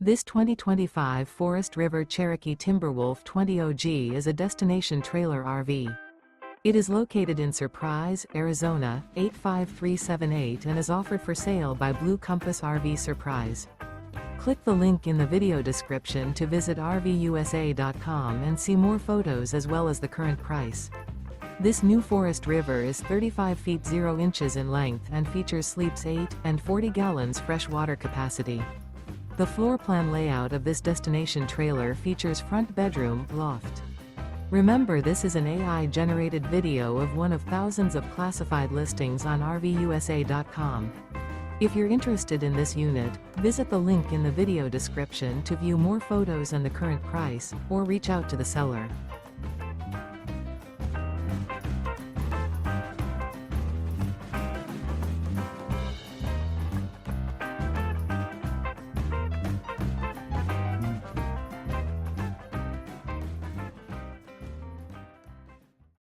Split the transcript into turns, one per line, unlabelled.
This 2025 Forest River Cherokee Timberwolf 20 OG is a destination trailer RV. It is located in Surprise, Arizona, 85378 and is offered for sale by Blue Compass RV Surprise. Click the link in the video description to visit RVUSA.com and see more photos as well as the current price. This new Forest River is 35 feet 0 inches in length and features sleeps 8 and 40 gallons fresh water capacity. The floor plan layout of this destination trailer features front bedroom, loft. Remember, this is an AI-generated video of one of thousands of classified listings on RVUSA.com. If you're interested in this unit, visit the link in the video description to view more photos and the current price, or reach out to the seller.